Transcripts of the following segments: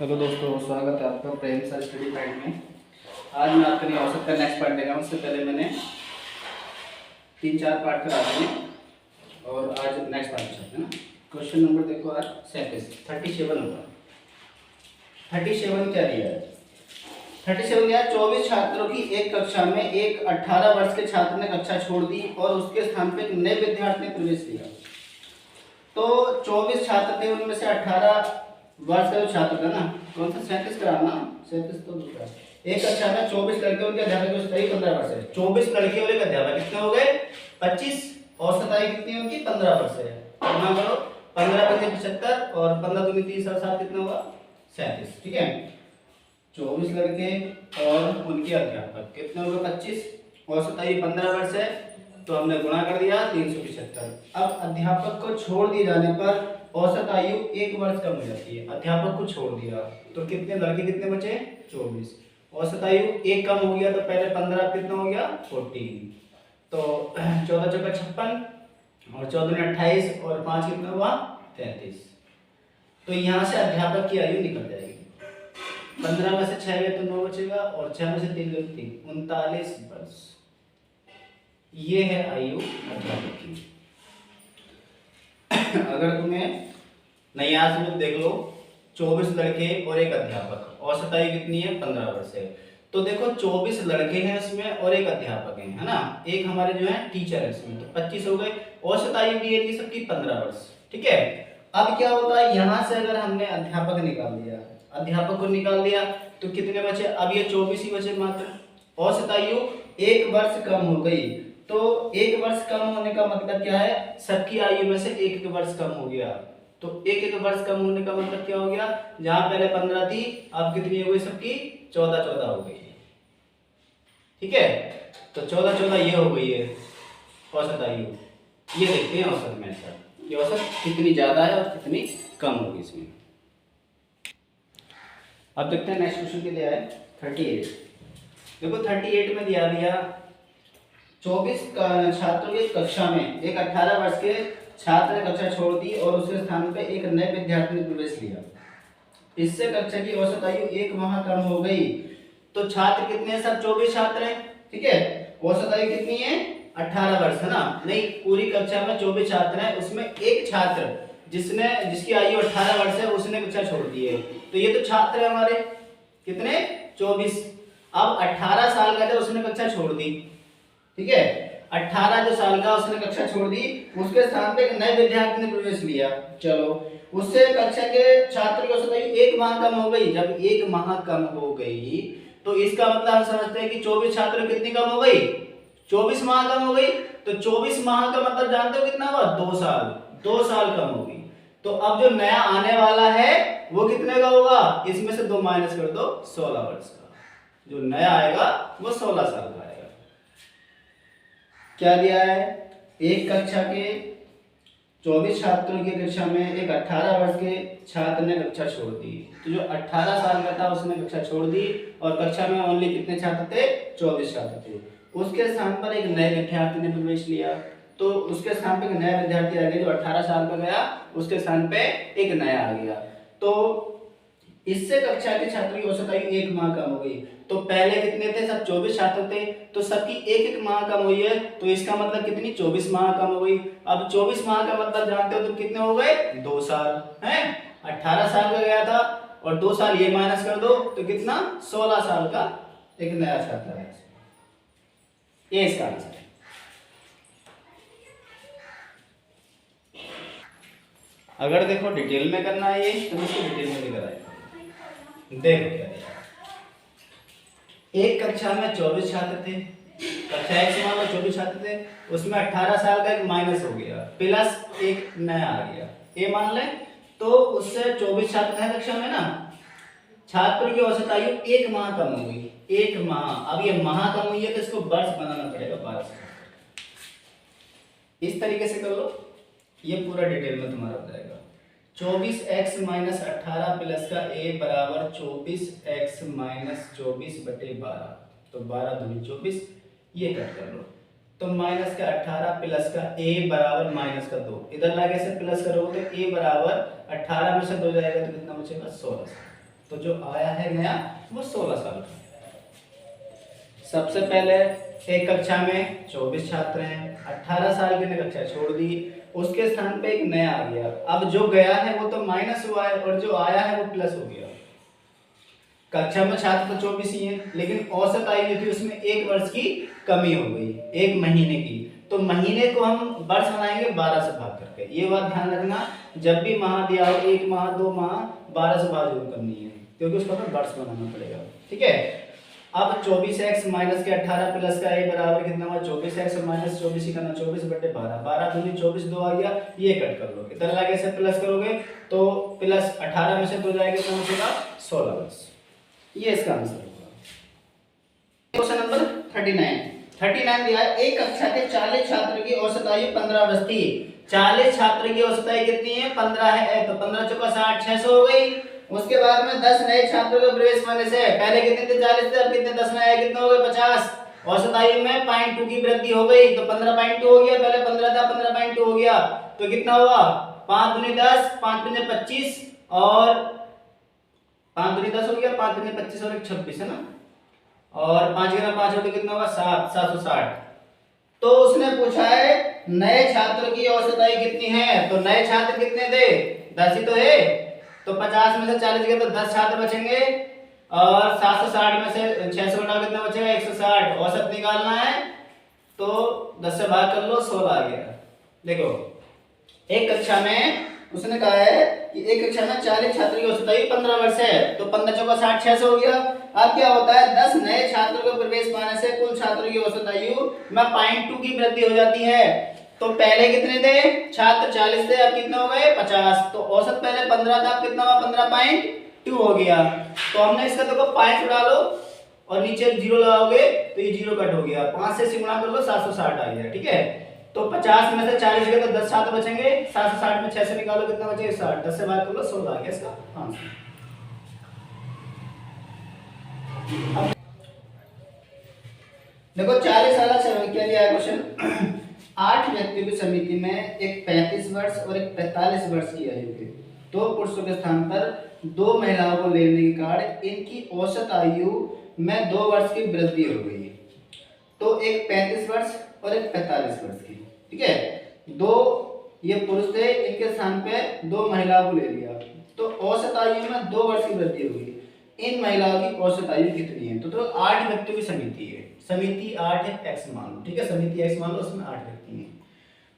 Hello दोस्तों, स्वागत है आपका प्रेम सर स्टडी पॉइंट में। आज मैं आपके लिए औसत का नेक्स्ट पार्ट लेगा। उससे पहले मैंने 3-4 पार्ट करा दिए और आज नेक्स्ट पार्ट चलते हैं ना। क्वेश्चन नंबर देखो आज 37 नंबर 37 क्या दिया है। 37 दिया 24 छात्रों की एक कक्षा में एक 18 वर्ष के छात्र ने कक्षा छोड़ दी और उसके स्थान पर एक नए विद्यार्थी ने प्रवेश लिया। तो 24 छात्र थे, उनमें से 18 वर्ष का जो छात्र था ना, कौन सा 37 कराना, 37 तो दूसरा। एक कक्षा में 24 लड़के, उनके अध्यापक की सताई 15 वर्ष है। 24 लड़के और एक अध्यापक कितने हो गए 25 और सताई कितनी होगी 15 वर्ष है। गुणा करो 15 × 75 और 15 दूनी 30 और 7 कितना होगा 37। ठीक है, 24 लड़के और उनके अध्यापक कितने हो गए 25 और सताई 15 वर्ष है, तो हमने गुणा कर दिया 375। अब अध्यापक को छोड़ दिए जाने पर औसत आयु 1 वर्ष कम हो जाती है। अध्यापक को छोड़ दिया तो कितने लड़के कितने बचे 24, औसत आयु 1 कम हो गया तो पहले 15 कितना हो गया 14, तो 14 चौका 56 और 14 ने 28 और 5 कितना हुआ 33। तो यहाँ से अध्यापक की आयु निकल जाएगी। 15 में से 6 गए तो 9 बचेगा और 6 में से 3 गए तो 3, 39 वर्ष। ये है आयु अध्यापक की। अगर तुम्हें नयास में देख लो 24 लड़के और एक अध्यापक, औसत आयु कितनी है 15 वर्ष है। तो देखो 24 लड़के हैं इसमें और एक अध्यापक है ना, एक हमारे जो है टीचर है इसमें, तो 25 हो गए। औसत आयु दी है सबकी 15 वर्ष। ठीक है, अब क्या होता है यहाँ से अगर हमने अध्यापक निकाल दिया, अध्यापक को निकाल दिया तो कितने बचे, अब ये 24 ही बचे मात्र। औसत आयु 1 वर्ष कम हो गई, तो 1 वर्ष कम होने का मतलब क्या है, सबकी आयु में से 1 वर्ष कम हो गया। तो 1 वर्ष कम होने का मतलब क्या हो गया, जहां पहले 15 थी अब कितनी हो गई सबकी 14 हो गई। ठीक है, तो 14 ये हो गई है औसत आयु। ये देखते हैं औसत में सर कि औसत कितनी ज्यादा है और कितनी कम होगी इसमें। अब देखते हैं नेक्स्ट क्वेश्चन के लिए है 38। देखो 38 में दिया 24 छात्रों की कक्षा में एक 18 वर्ष के छात्र ने कक्षा छोड़ दी और उसके स्थान पर एक नए विद्यार्थी ने प्रवेश लिया। इससे कक्षा की औसत आयु 1 माह कम हो गई। तो छात्र कितने हैं सब 24 छात्र हैं। ठीक है, औसत आयु कितनी है 18 वर्ष है ना, नहीं पूरी कक्षा में 24 छात्र हैं, उसमें एक छात्र जिसकी आयु 18 वर्ष है उसने कक्षा छोड़ दी है। तो ये तो छात्र है हमारे कितने 24। अब 18 साल का था उसने कक्षा छोड़ दी। ठीक है, 18 जो साल का उसने कक्षा छोड़ दी, उसके स्थान पे एक नए विद्यार्थी ने प्रवेश लिया। चलो, उससे कक्षा के छात्र की औसत आयु 1 माह कम हो गई। जब 1 माह कम हो गई तो इसका मतलब हम समझते हैं कि 24 छात्र कितनी कम हो गई 24 माह कम हो गई। तो 24 माह का मतलब जानते हो कितना हुआ 2 साल, 2 साल कम हो गई। तो अब जो नया आने वाला है वो कितने का होगा, इसमें से 2 माइनस कर दो 16 वर्ष का। जो नया आएगा वो 16 साल का आएगा। क्या दिया है, एक कक्षा के 24 छात्रों की कक्षा में एक 18 वर्ष के छात्र ने कक्षा छोड़ दी। तो जो 18 साल का था उसने कक्षा छोड़ दी और कक्षा में ओनली कितने छात्र थे 24 छात्र थे। उसके स्थान पर एक नए विद्यार्थी ने प्रवेश लिया। तो उसके स्थान पर एक नया विद्यार्थी आ गया, जो 18 साल का गया उसके स्थान पे एक नया आ गया। तो इससे कक्षा के छात्रों की औसत आयु 1 माह कम हो गई। तो पहले कितने थे सब 24 छात्र थे, तो सबकी 1 माह कम हुई है, तो इसका मतलब कितनी 24 माह कम हो गई। अब 24 माह का मतलब जानते हो तुम कितने हो गए 2 साल हैं। 18 साल का गया था और 2 साल ये माइनस कर दो तो कितना 16 साल का एक नया छात्र है। ये इसका आंसर है। अगर देखो डिटेल में करना है ये तो इसको डिटेल में भी कराएगा। देखो क्या दिया, एक कक्षा में 24 छात्र थे, कक्षा 1 से मान लो 24 छात्र थे, उसमें 18 साल का एक माइनस हो गया प्लस एक नया आ गया ये मान ले। तो उससे 24 छात्र हैं कक्षा में ना, छात्र की औसत आयु 1 माह कम हो गई। 1 माह, अब ये माह कम हुई है तो इसको वर्ष बनाना पड़ेगा 12 से। इस तरीके से कर लो, ये पूरा डिटेल में तुम्हारा हो जाएगा। 24x - 18 प्लस का a बराबर 24x - 24/12, तो 12 दूनी 24, ये कट कर लो। तो माइनस का 18 प्लस का a बराबर माइनस का 2, इधर लाके से प्लस करोगे तो a बराबर 18 में से 2 जाएगा तो कितना बचेगा 16। तो जो आया है नया वो 16 साल का। सबसे पहले एक कक्षा में 24 छात्र हैं, 18 साल के ने कक्षा छोड़ दी, उसके स्थान पे एक नया आ गया। अब जो गया है वो तो माइनस हुआ है और जो आया है वो प्लस हो गया। कक्षा में छात्र तो 24 ही हैं, लेकिन औसत आयु थी उसमें 1 वर्ष की कमी हो गई, 1 महीने की। तो महीने को हम वर्ष बनाएंगे 12 से भाग करके। ये बात ध्यान रखना, जब भी माह दिया हो 1 माह 2 माह 12 से भाग जरूर करनी है, क्योंकि उसको हमें वर्ष बनाना पड़ेगा। ठीक है। अब 24x माइनस के 18 प्लस का a बराबर कितना हुआ 24x और माइनस 24 ही करना 24/12, 12 दूनी 24 2 आ गया, ये कट कर लो, इधर लगे से प्लस करोगे तो प्लस 18 में से 2 जाएगा कितना बचेगा 16 वर्ष। ये इसका आंसर होगा। क्वेश्चन नंबर 39 दिया है, एक कक्षा के 40 छात्र की औसत आयु 15 वर्ष थी। 40 छात्र की औसत आयु कितनी है 15 है, तो 15 चौका 60 600 हो गई। उसके बाद में 10 नए छात्रों के प्रवेश होने से पहले कितने थे 40 थे, अब कितने 10 नए कितने हो गए 50। औसत आयु में 0.2 की वृद्धि हो गई, तो 15.2 हो गया, पहले 15 था 15.2 हो गया, तो कितना हुआ 5 दूनी 10 5 दूनी 25 और 5 दूनी 10 हो गया, 5 दूनी 25 और 26 है ना, और 5 गुना 5 हो तो कितना हुआ 760। तो उसने पूछा है नए छात्रों की औसत आयु कितनी है, तो नए छात्र कितने थे 10 ही तो है, तो 50 में से 40 गए तो 10 छात्र बचेंगे, और 760 में से 600 घटाओ कितना बचेगा 160। औसत निकालना है तो 10 से भाग कर लो 16 आ गया। देखो एक कक्षा में उसने कहा है कि एक कक्षा में 40 छात्रों की औसत आयु 15 वर्ष है, तो 15 चौका 60 600 हो गया। अब क्या होता है 10 नए छात्रों को प्रवेश पाने से कुल छात्रों की औसत आयु में 0.2 की वृद्धि हो जाती है। तो पहले कितने थे छात्र 40 थे, अब कितने हो गए 50, तो औसत पहले 15 था, अब कितना हुआ 15.2 हो गया। तो हमने इसका देखो पॉइंट उड़ा लो और नीचे 0 लगाओगे तो ये 0 कट हो गया, 5 से गुणा कर लो 760 आ गया। ठीक है, तो 50 में से 40 गए तो 10 छात्र बचेंगे, 760 में 6 से निकालो कितना बचेगा 60, 10 से भाग कर लो 16 आ गया इसका आंसर। देखो 40 वाला क्या दिया है क्वेश्चन 8 व्यक्तियों की समिति में एक 35 वर्ष और एक 45 वर्ष की आयु के 2 पुरुषों के स्थान पर 2 महिलाओं को लेने के कारण इनकी औसत आयु में 2 वर्ष की वृद्धि हो गई। तो एक 35 वर्ष और एक 45 वर्ष की, ठीक है, 2 ये पुरुष थे, इनके स्थान पे 2 महिलाओं को ले लिया, तो औसत आयु में 2 वर्ष की वृद्धि हो गई। इन महिलाओं की औसत आयु कितनी है, तो 8 व्यक्तियों की समिति है, समिति 8 है एक्स मान लो, ठीक है, समिति एक्स मान लो, उसमें 8 व्यक्ति हैं,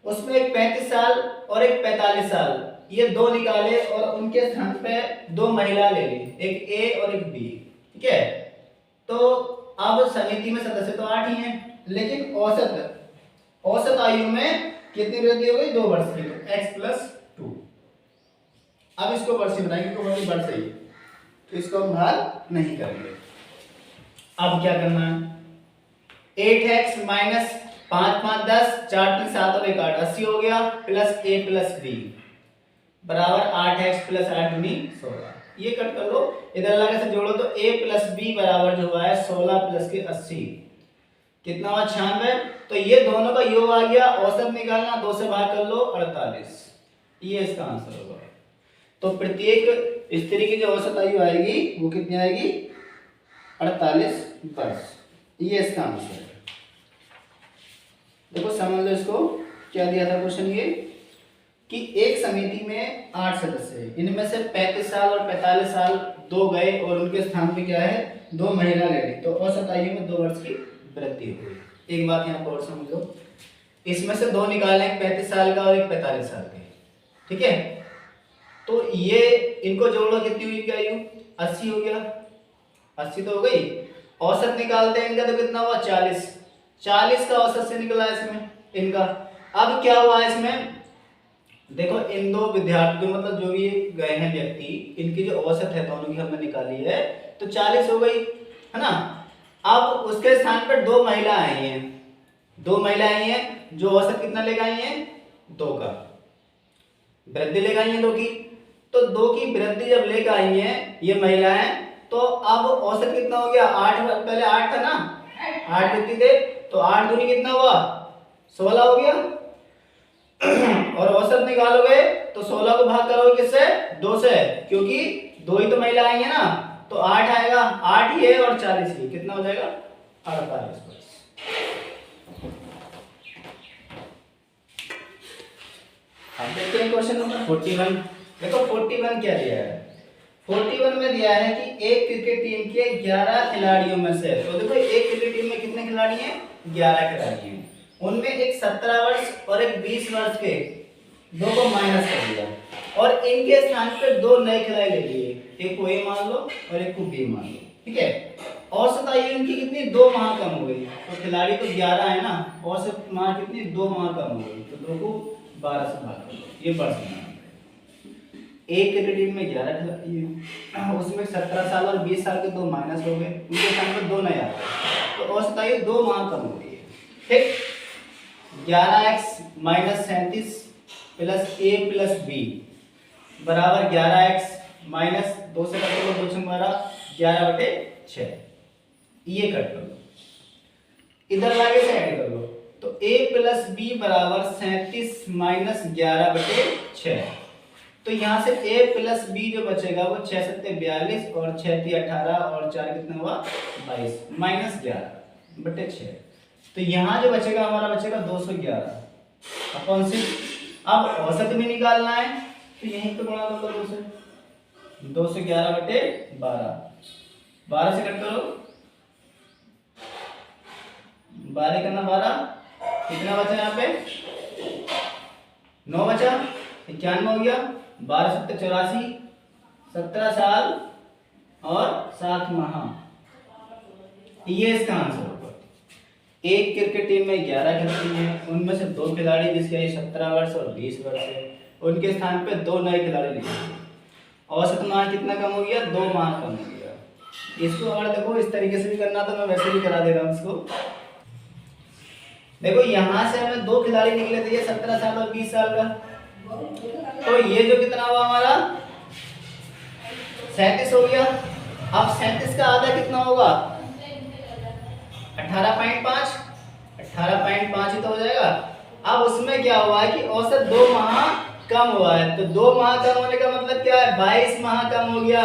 उसमें एक 35 साल और एक 45 साल, ये 2 निकाले और उनके स्थान पे 2 महिला ले ली, एक ए और एक बी, ठीक है। तो अब समिति में सदस्य तो 8 ही हैं, लेकिन औसत आयु में कितनी वृद्धि हो गई 2 वर्ष की, तो x + 2। अब इसको वर्ष से बनाएंगे, क्योंकि वर्ष वर्ष है, तो इसको हम भाग नहीं करेंगे। अब क्या करना है 8x - 5 5 10 4 3 7 और 1 8 80 हो गया, प्लस a प्लस b बराबर 8x + 8 दूनी 16। ये कट कर लो, इधर लगे से जोड़ो तो a प्लस b बराबर जो हुआ है 16 प्लस के 80 कितना हुआ 96। तो ये दोनों का योग आ गया, औसत निकालना 2 से भाग कर लो 48, ये इसका आंसर होगा। तो प्रत्येक स्त्री की जो औसत आयु आएगी वो कितनी आएगी 48 वर्ष, ये इसका आंसर है। देखो समझ लो इसको, क्या दिया था क्वेश्चन ये कि एक समिति में 8 सदस्य है, इनमें से 35 साल और 45 साल 2 गए और उनके स्थान पे क्या है 2 महिला ले ली, तो औसत आयु में 2 वर्ष की वृद्धि हो गई। एक बात यहाँ पर और समझ लो, इसमें से 2 निकाले, एक 35 साल का और एक 45 साल का, ठीक है, तो ये इनको जोड़ लो कितनी हुई क्या आयु 80 हो गया, 80 तो हो गई। औसत निकालते हैं इनका तो कितना हुआ 40, 40 का औसत से निकला इसमें इनका। अब क्या हुआ इसमें देखो, इन 2 विद्यार्थियों मतलब जो भी गए हैं व्यक्ति, इनकी जो औसत है दोनों की हमने निकाली है, तो 40 हो गई, है ना। अब उसके स्थान पर 2 महिला आई हैं, 2 महिला आई हैं जो औसत कितना लेकर आई हैं 2 का वृद्धि लेकर आई हैं 2 की, तो 2 की वृद्धि जब लेकर आई हैं ये महिलाएं, तो अब औसत कितना हो गया 8, पहले 8 था ना, 8 व्यक्ति थे, तो 8 दूनी कितना हुआ 16 हो गया, और औसत निकालोगे तो 16 को भाग करोगे किससे 2 से, क्योंकि दो ही तो महिला आई है ना, तो 8 आएगा, 8 ये और 40 ये, कितना हो जाएगा 48 वर्ष। अब देखते हैं क्वेश्चन नंबर 41। देखो 41 क्या दिया है, 41 में दिया है कि एक क्रिकेट टीम के 11 खिलाड़ियों में से, तो देखो एक क्रिकेट टीम में कितने खिलाड़ी हैं, 11 खिलाड़ी हैं, उनमें एक 17 वर्ष और एक 20 वर्ष के, दो को माइनस कर दिया और इनके स्थान पे दो नए खिलाड़ी ले लिए, एक को ए मान लो और एक को बी मान लो, ठीक है। औसत आयु इनकी कितनी, 2 माह कम हो गई, तो खिलाड़ी तो 11 है ना, औसत माह कितनी, 2 माह कम हो गई, तो 2 को 12 से भाग कर दो, ये वर्ष में। एक क्रिकेट टीम में 11 खिलाड़ी, उसमें 17 साल और 20 साल के दो माइनस हो गए, उनके स्थान पर दो नए आ गए, तो औसत आयु 2 माह कम हो गई है, ठीक। 11x माइनस 37 प्लस ए प्लस बी बराबर 11x माइनस 2 से कट करो, 2 6 12 11/6, ये कट कर लो, इधर लाके से ऐड कर लो, तो a प्लस बी बराबर 37 माइनस 11/6, तो यहाँ से a प्लस बी जो बचेगा वो 6 7 42 और 6 3 18 और 4 कितना हुआ 22 माइनस 11/6, तो यहाँ जो बचेगा हमारा बचेगा 211 अपॉन 6। अब औसत भी निकालना है, तो यहीं पे गुणा कर लो 211/12, 12 से कट करो, 12 करना 12, कितना बचा यहाँ पे 9 बचा, 91 हो गया, 12 7 84, 17 साल और 7 माह, ये इसका आंसर होगा। एक क्रिकेट टीम में 11 खिलाड़ी हैं, उनमें से 2 खिलाड़ी जिसकी आयु 17 वर्ष और 20 वर्ष है, उनके स्थान पे 2 नए खिलाड़ी लिए, औसत माह कितना कम हो गया, 2 माह कम हो गया। इसको अगर देखो इस तरीके से भी करना तो मैं वैसे भी करा दे रहा हूँ इसको। देखो यहाँ से हमें 2 खिलाड़ी निकले थे, 17 साल और 20 साल का, तो ये जो कितना हुआ हमारा 37 हो गया। अब 37 का आधा कितना होगा 18.5, 18.5 ही तो हो जाएगा। अब उसमें क्या हुआ है कि औसत 2 माह कम हुआ है, तो 2 माह कम होने का मतलब क्या है, 22 माह कम हो गया,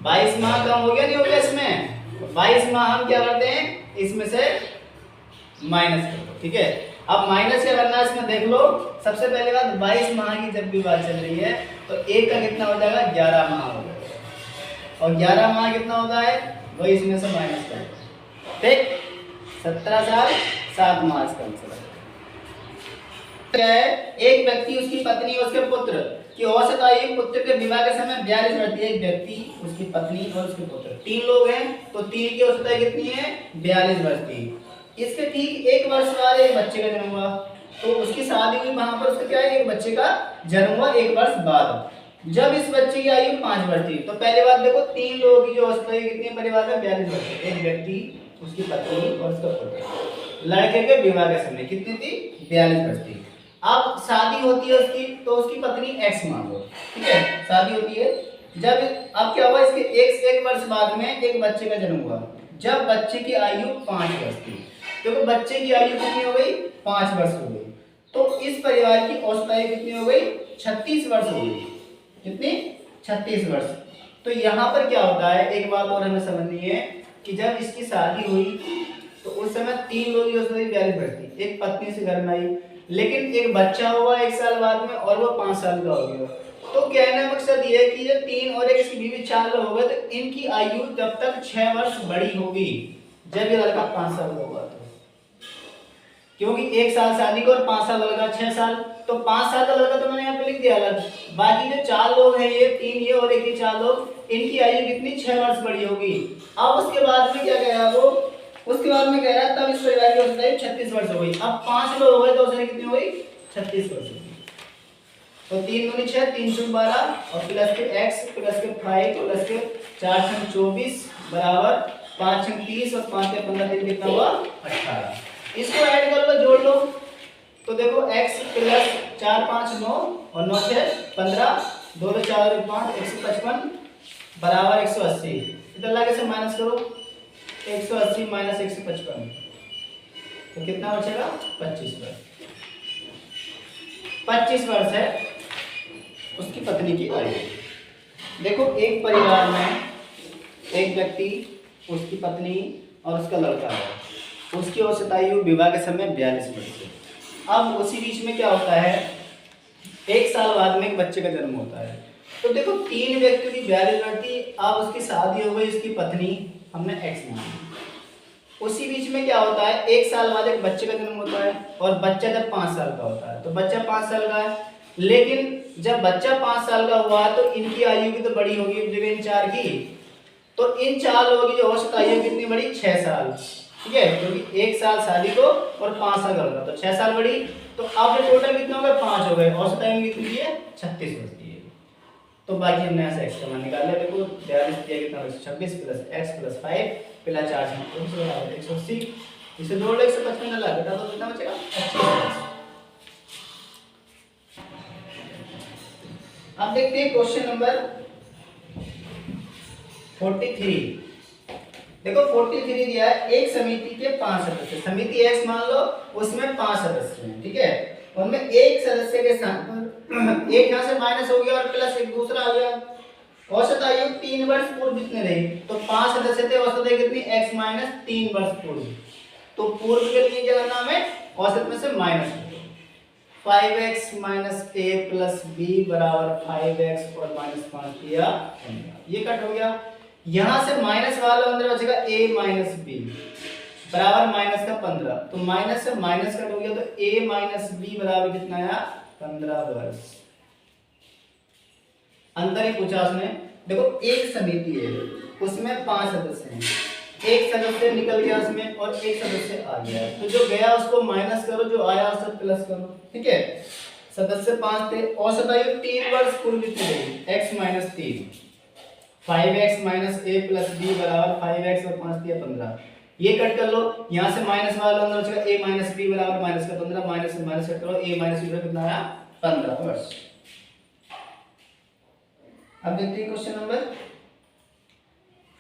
22 माह कम हो गया, नहीं हो गया इसमें, 22 माह हम क्या करते हैं इसमें से माइनस कर दो, ठीक है। अब माइनस क्या करना है इसमें देख लो, सबसे पहले बात 22 माह की जब भी बात चल रही है तो एक का कितना हो जाएगा 11 माह हो जाएगा, और 11 माह कितना होता है वही इसमें से माइनस कर दो, ठीक। 17 साल 7 माह इसका आंसर क्या है, एक व्यक्ति उसकी पत्नी और उसके पुत्र की औसत आयु पुत्र के विवाह के समय 42 रहती है, एक व्यक्ति उसकी पत्नी और उसके पुत्र 3 लोग हैं, तो 3 की औसत आयु कितनी है 42 वर्ष थी। इसके ठीक 1 वर्ष बाद एक बच्चे का जन्म हुआ, तो उसकी शादी हुई, वहां पर उसका क्या है एक बच्चे का जन्म हुआ 1 वर्ष बाद। जब इस बच्चे की आयु 5 वर्ष थी, तो पहले बात देखो 3 लोगों की जो औसत आयु कितनी परिवार में 42 वर्ष, एक व्यक्ति उसकी पत्नी और उसका पुत्र, लड़के के विवाह के समय कितनी थी 42 वर्ष थी। अब शादी होती है उसकी, तो उसकी पत्नी एक्स मान लो, ठीक है, शादी होती है। जब अब क्या हुआ इसके 1 वर्ष बाद में एक बच्चे का जन्म हुआ, जब बच्चे की आयु 5 वर्ष थी, देखो बच्चे की आयु कितनी हो गई 5 वर्ष हो गई, तो इस परिवार की औसत आयु कितनी हो गई 36 वर्ष हो गई, कितनी 36 वर्ष। तो यहाँ पर क्या होता है, एक बात और हमें समझनी है कि जब इसकी शादी हुई तो उस समय 3 लोग की औसत आयु 42 वर्ष थी, एक पत्नी से घर में आई, लेकिन एक बच्चा हुआ 1 साल बाद में और वो 5 साल का हो गया। तो कहने का मकसद ये है कि ये 3 और एक इसकी बीवी 4 लोग हो गए, तो इनकी आयु जब तक 6 वर्ष बड़ी होगी, जब ये लड़का 5 साल का होगा, तो क्योंकि 1 साल शादी को और 5 साल लड़का 6 साल, तो 5 साल का लड़का तो मैंने यहाँ पे लिख दिया अलग, बाकी जो 4 लोग हैं ये 3 ये और एक ही 4 लोग, इनकी आयु कितनी 6 वर्ष बड़ी होगी। अब उसके बाद में क्या कह रहा है वो, उसके बाद में कह रहा है तब इस परिवार की औसत आयु 36 वर्ष हो गई। अब 5 लोग हो गए तो औसत कितनी हो गई 36 वर्ष हो गई। तो 3 दूनी 6, 3 चौक 12 और प्लस के x प्लस के 5 प्लस के 4 छंग 24 बराबर 5 छंग 30 और 5 के 15 दिन कितना हुआ 18। इसको ऐड कर लो, जोड़ लो, तो देखो x प्लस 4 5 9 और 9 6 15, 2 2 4 5 155 बराबर 180। इधर लाके से माइनस करो, 180 माइनस 155 तो कितना बचेगा 25 वर्ष। 25 वर्ष है उसकी पत्नी की आयु। देखो एक परिवार में एक व्यक्ति, उसकी पत्नी और उसका लड़का है। उसकी औसत आयु विवाह के समय 42 वर्ष है। अब उसी बीच में क्या होता है, एक साल बाद में एक बच्चे का जन्म होता है। तो देखो तीन व्यक्तियों की 42 बढ़ती, अब उसकी शादी हो गई, उसकी पत्नी हमने एक्स मानी। उसी बीच में क्या होता है, एक साल बाद एक बच्चे का जन्म होता है और बच्चा जब 5 साल का होता है, तो बच्चा 5 साल का है। लेकिन जब बच्चा 5 साल का हुआ तो इनकी आयु भी तो बड़ी होगी जगह इन चार की, तो इन चार लोगों की जो औसत आयु कितनी बड़ी, 6 साल। ठीक है, क्योंकि एक साल शादी को और 5 साल का होगा तो 6 साल बड़ी। तो अब टोटल कितने हो गए, 5 हो गए। औसत आयु कितनी है, 36 वर्ष की है। तो बाकी हमने यहाँ से एक्स का मान निकाल लिया। देखो 42 दिया कितना, 126 प्लस एक्स प्लस 5 प्लस 4 180, इसे जोड़ लो 155 डाला, बेटा तो कितना बचेगा, 25। अब देखते हैं क्वेश्चन नंबर 43। देखो 43 दिया है, एक समिति के 5 सदस्य, समिति एक्स मान लो, उसमें 5 सदस्य हैं। ठीक है, उनमें एक सदस्य के साथ एक यहाँ से माइनस हो गया और प्लस एक दूसरा आ गया। औसत आयु 3 वर्ष पूर्व जितने रही, तो 5 सदस्य थे, औसत आयु कितनी, x माइनस 3 वर्ष पूर्व। तो पूर्व के लिए क्या करना हमें, औसत में से minus 5x minus a plus b बराबर 5x और माइनस 5 किया, ये कट हो गया। यहां से माइनस वाला अंदर बचेगा a माइनस b बराबर माइनस का 15, तो माइनस से माइनस कट हो गया, तो a माइनस b बराबर कितना आया, 15 वर्ष। अंतर ही पूछा उसने। देखो एक समिति है, उसमें 5 सदस्य हैं, एक सदस्य निकल गया उसमें और एक सदस्य आ गया, तो जो गया उसको माइनस करो, जो आया उसको प्लस करो। ठीक है, सदस्य 5 थे, औसत आयु 3 वर्ष पूर्व कितनी रही, x minus 3, 5x minus a plus b बराबर 5x और 5 दिया 15। ये कट कर लो, यहां से माइनस वाला अंदर बचेगा a माइनस b बराबर माइनस का 15, माइनस से माइनस कट करो, a माइनस b कितना आया, 15 वर्ष। अब देखते हैं क्वेश्चन नंबर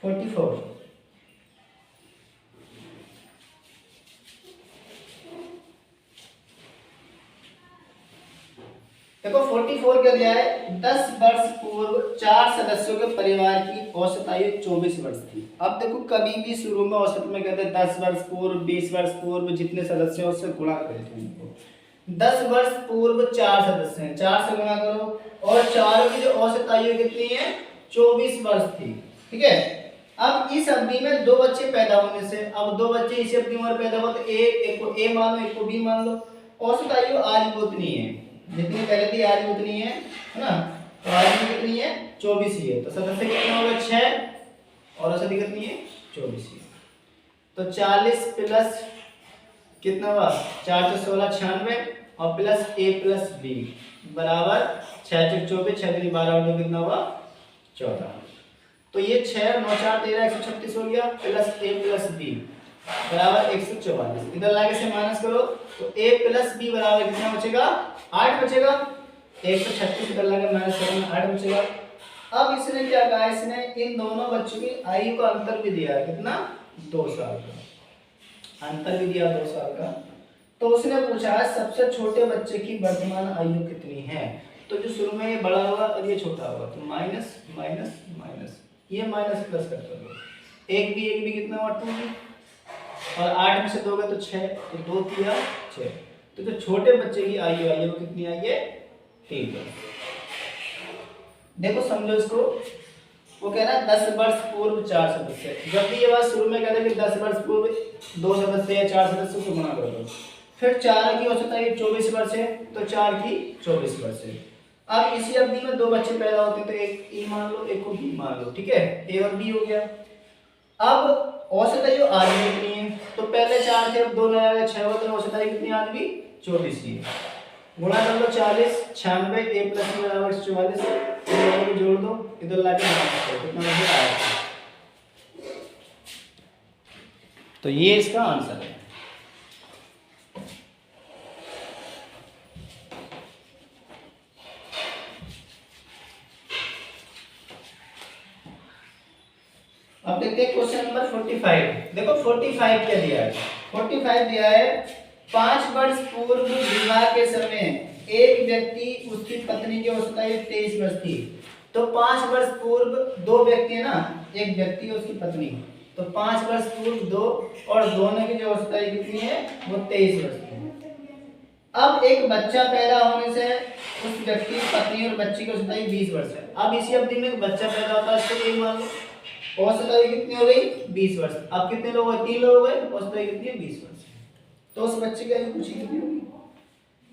44। देखो 44 क्या दिया है, 10 वर्ष पूर्व 4 सदस्यों के परिवार की औसत आयु 24 वर्ष थी। अब देखो कभी भी शुरू में औसत में कहते हैं 10 वर्ष पूर्व, 20 वर्ष पूर्व, जितने सदस्य हैं उससे गुणा करते हैं। 10 वर्ष पूर्व 4 सदस्य हैं, 4 से गुणा करो, और चारों की जो औसत आयु कितनी है, 24 वर्ष थी। ठीक है, अब इस अवधि में 2 बच्चे पैदा होने से, अब 2 बच्चे इसी अवधि में पैदा हुआ, तो एक को a मान लो, एक को b मान लो। औसत आयु आज उतनी है जितनी पहले थी, आज उतनी है ना, तो आज कितनी है, 24 ही है। तो सदस्य कितना होगा, 6, और औसत कितनी है, 24 ही। तो 40 प्लस कितना हुआ, 4 से 16 96 और प्लस a प्लस b बराबर 6 से 24, 6 से 12 और 2 कितना हुआ, 14। तो ये 6 9 4 13 136 हो गया, प्लस a प्लस b बराबर 144। इधर लाके से माइनस करो, तो a प्लस b बराबर कितना बचेगा, 8 बचेगा। 136 इधर लाके माइनस करेंगे, 8 बचेगा। अब इसने क्या कहा, इसने इन दोनों बच्चों की आयु का अंतर भी दिया है, कितना, 2 साल का अंतर भी दिया, 2 साल का। तो उसने पूछा है सबसे छोटे बच्चे की वर्तमान आयु कितनी है। तो जो शुरू में ये बड़ा होगा और ये छोटा होगा, तो माइनस माइनस माइनस, ये माइनस प्लस कर दो, एक भी कितना हुआ, 2 और 8 में से 2 गए तो 6, तो 2 किया 6। तो जो छोटे बच्चे की आयु आई है वो कितनी आई है, 3 वर्ष। देखो समझो इसको, वो कह रहा है 10 वर्ष पूर्व 4 सदस्य। जब भी ये बात शुरू में कहते हैं कि 10 वर्ष पूर्व 2 सदस्य या 4 सदस्य को गुणा कर दो, फिर 4 की औसत आयु 24 वर्ष है, तो 4 की 24 वर्ष है। अब इसी अवधि में 2 बच्चे पैदा होते हैं, तो एक e मान लो, एक को b मान लो। ठीक है, a और b हो गया। अब औसत आयु आज भी कितनी है, तो पहले 4 थे, अब 2 नया 6 होते हैं, औसत आयु कितनी आज भी 24 ही है। गुणा कर लो 40 96 a प्लस b बराबर 44, इधर जोड़ दो, इधर लाके माइनस करो, कितना नंबर आया। तो ये इसका आंसर है। अब देखते हैं क्वेश्चन नंबर 45। देखो 45 क्या दिया है, 45 दिया है 5 वर्ष पूर्व विवाह के समय एक व्यक्ति, उसकी पत्नी की औसत आयु 23 वर्ष थी। तो 5 वर्ष पूर्व दो व्यक्ति है ना, एक व्यक्ति और उसकी पत्नी, तो 5 वर्ष पूर्व दो, और दोनों की जो अवस्था कितनी है वो 23 वर्ष की है। अब एक बच्चा पैदा होने से उस व्यक्ति की पत्नी और बच्ची की अवस्था 20 वर्ष है। अब इसी अवधि में एक बच्चा पैदा होता है, इसको एक मान लो, औसत आयु कितनी हो गई 20 वर्ष। अब कितने लोग हैं, 3 लोग हैं, औसत आयु कितनी है 20 वर्ष। तो उस बच्चे की आयु पूछी कितनी होगी।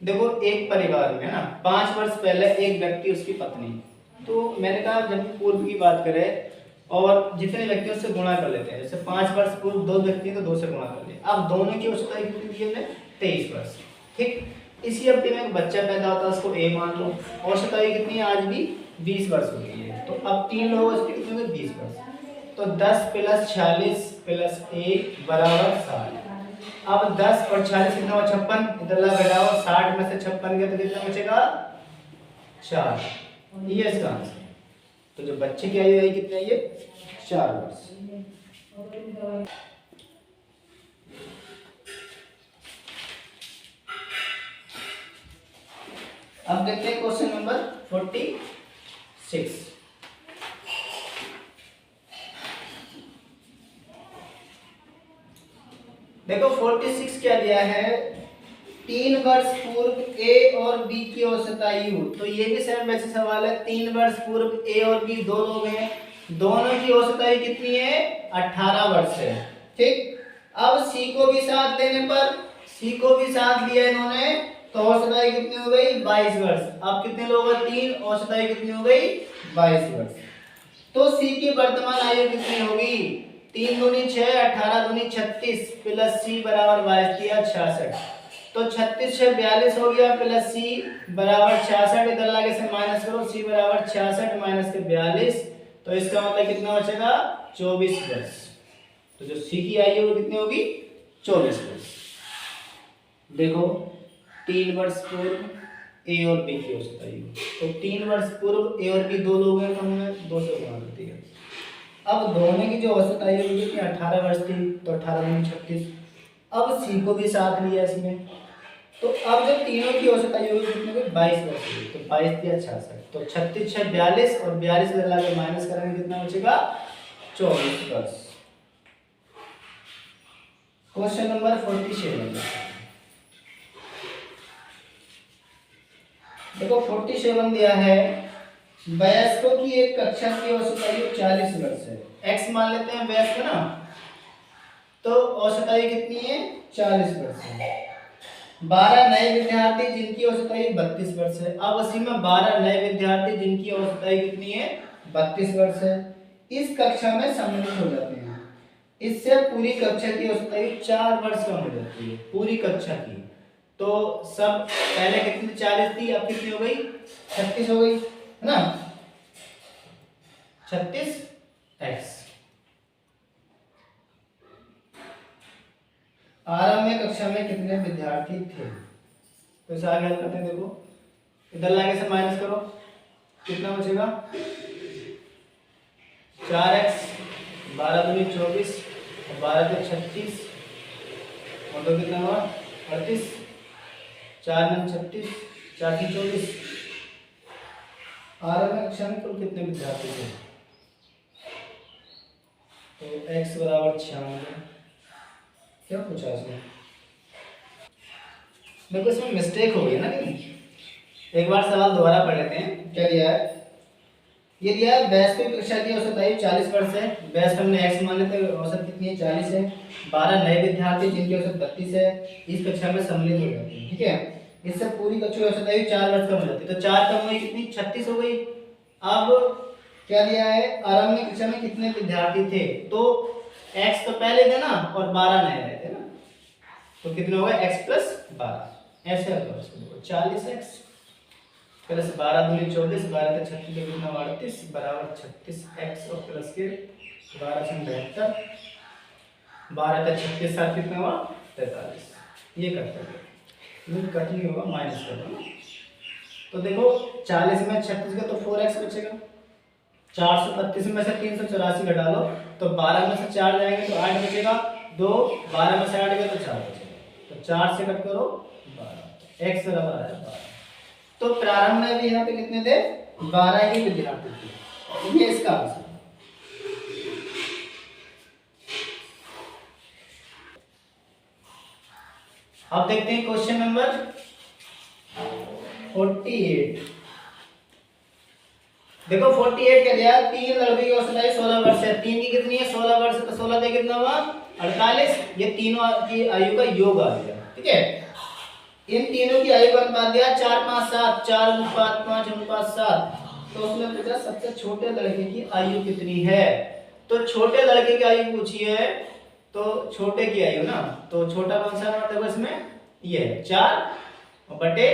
देखो एक परिवार में है ना 5 वर्ष पहले एक व्यक्ति उसकी पत्नी, तो मैंने कहा जब पूर्व की बात करें और जितने व्यक्ति उससे गुणा कर लेते हैं, जैसे 5 वर्ष पूर्व 2 व्यक्ति तो 2 से गुणा कर लिया। अब दोनों की औसत आयु कितनी दी है 23 वर्ष। ठीक, इसी अवधि में एक बच्चा पैदा होता है, उसको ए मान लो, औसत आयु कितनी है आज भी 20 वर्ष होती है। तो अब 3 लोग उसके कितने होंगे 20 वर्ष, तो 10 + 46 + 1 = 60। अब 10 और 40 कितना हुआ 56, इधर लगा घटाओ, 60 में से 56 गया तो कितना बचेगा 4। ये इसका आंसर। तो जो बच्चे की आयु है कितनी है, ये 4 वर्ष। अब देखते हैं क्वेश्चन नंबर 46। देखो 46 क्या दिया है, 3 वर्ष पूर्व ए और बी की औसत आयु। तो ये भी सेम वैसे सवाल है, 3 वर्ष पूर्व ए और बी दो लोग हैं, दोनों की औसत आयु कितनी है 18 वर्ष है। ठीक, अब सी को भी साथ लेने पर, सी को भी साथ लिया इन्होंने, तो औसत आयु कितनी हो गई 22 वर्ष। अब कितने लोग हैं 3, औसत आयु कितनी हो गई 22 वर्ष। तो सी की वर्तमान आयु कितनी होगी, 3 दूनी 6, 18 दूनी 36 + सी = 22 दिया 66। तो 36 से 42 हो गया, प्लस सी बराबर 66, इधर लाके से माइनस करो, सी बराबर 66 माइनस के 42, तो इसका मतलब कितना बचेगा 24 वर्ष। तो जो सी की आयु वो कितनी होगी 24 वर्ष। देखो 3 वर्ष पूर्व ए और बी की औसत आयु, तो 3 वर्ष पूर्व ए और बी दो लोग हैं, तो हमें 2 से गुणा करती है। अब दोनों की जो औसत आयु होगी 18 वर्ष थी, तो 18 दूनी 36। अब सी को भी साथ लिया इसमें, तो अब जब तीनों की औसत आयु होगी कितनी होगी 22 वर्ष की, तो 22 दिया 66, तो 36 6 42 और 42 इधर लाके माइनस करेंगे कितना बचेगा 24 वर्ष। Question number 47। देखो 47 दिया है, वयस्कों की एक कक्षा की औसत आयु 40 वर्ष है। एक्स मान लेते हैं वयस्क ना, तो औसत आयु कितनी है 40 वर्ष है। 12 नए विद्यार्थी जिनकी औसत आयु 32 वर्ष है। अब उसी में 12 नए विद्यार्थी जिनकी औसत आयु कितनी है 32 वर्ष है, इस कक्षा में सम्मिलित हो जाते हैं। इससे पूरी कक्षा की औसत आयु 4 वर्ष कम हो जाती है, पूरी कक्षा की। तो सब पहले कितनी 40 थी, अब कितनी हो गई 36 हो गई है ना, 36x। आरंभ में कक्षा में कितने विद्यार्थी थे, तो इसे आगे हल करते हैं। देखो इधर लाके से माइनस करो, कितना बचेगा 4x, 12 दूनी 24 और 12 के 36 और तो कितना हुआ 38, 4 9 36, 4 की 24। आरंभ में कक्षा में कुल कितने विद्यार्थी थे, तो x = 96। क्या पूछा इसमें, देखो इसमें मिस्टेक हो गई ना कहीं, एक बार सवाल दोबारा पढ़ लेते हैं। क्या दिया है, ये दिया है वयस्क कक्षा की औसत आयु 40 वर्ष है, वयस्क हमने x मान लेते हैं, औसत कितनी है 40 है। 12 नए विद्यार्थी जिनकी औसत 32 है, इस कक्षा में सम्मिलित हो जाते हैं। ठीक है, इससे पूरी कक्षा की औसत आयु 4 वर्ष कम हो जाती है, तो 4 कम हुई कितनी 36 हो गई। अब क्या दिया है, आरंभ में कक्षा में कितने विद्यार्थी थे, तो x तो पहले थे ना और 12 नए आए थे ना, तो कितने हो गए x + 12, ऐसे होगा 40x + 12 दूनी 24, 12 के 36 के कितना 38 बराबर 36x और प्लस के 12 से 72, 12 का 36 साथ कितना हुआ 43। ये करते हैं, ये कट नहीं होगा, माइनस कर दो। तो देखो 40 में 36 का तो 4x बचेगा, 432 में से 384 घटा लो, तो 12 में से 4 जाएंगे तो 8 बचेगा, 2 12 में से 8 गया तो 4 बचेगा, तो 4 से कट करो 12, x बराबर आ जाएगा 12। तो प्रारंभ में भी यहाँ पे कितने थे 12 ही विद्यार्थी थे। ये इसका आंसर। अब देखते हैं क्वेश्चन नंबर 48। देखो 48 क्या दिया, 3 लड़के की औसत 16 वर्ष है। 3 की कितनी है, 16 वर्ष, तो 16 से कितना हुआ 48। ये तीनों की आयु का योग आ गया, ठीक है। इन तीनों की आयु का अनुपात दिया 4 5 7, 4 अनुपात 5 अनुपात 7। तो उसमें पूछा सबसे छोटे लड़के की आयु कितनी है। तो छोटे लड़के की आयु पूछी है, तो छोटे की आयु ना, तो छोटा कौन सा है, देखो इसमें ये है 4 बटे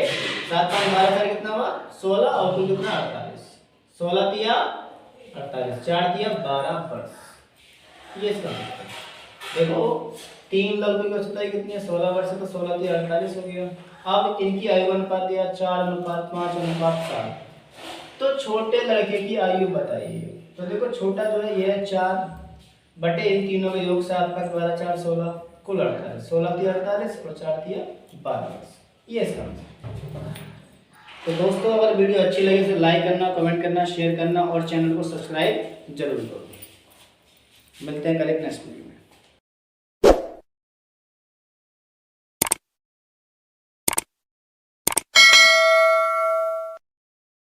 7 5 12 4 कितना हुआ 16 और कुल कितना 48। 16 तिया 48, 4 तिया 12 वर्ष। ये इसका देखो 3 लड़कों की औसत कितनी है 16 वर्ष, तो 16 तिया 48 हो गया। अब इनकी आयु अनुपात दिया 4 अनुपात 5 अनुपात 7। तो छोटे लड़के की आयु बताइए। तो देखो छोटा जो है ये है 4 बटे इन तीनों के योग से 7 5 12 4 16 कुल 48। 16 तिया 48 और 4 तिया 12। ये इसका आंसर। तो दोस्तों अगर वीडियो अच्छी लगे तो लाइक करना, कमेंट करना, शेयर करना और चैनल को सब्सक्राइब जरूर करो। मिलते हैं कल एक नेक्स्ट वीडियो में।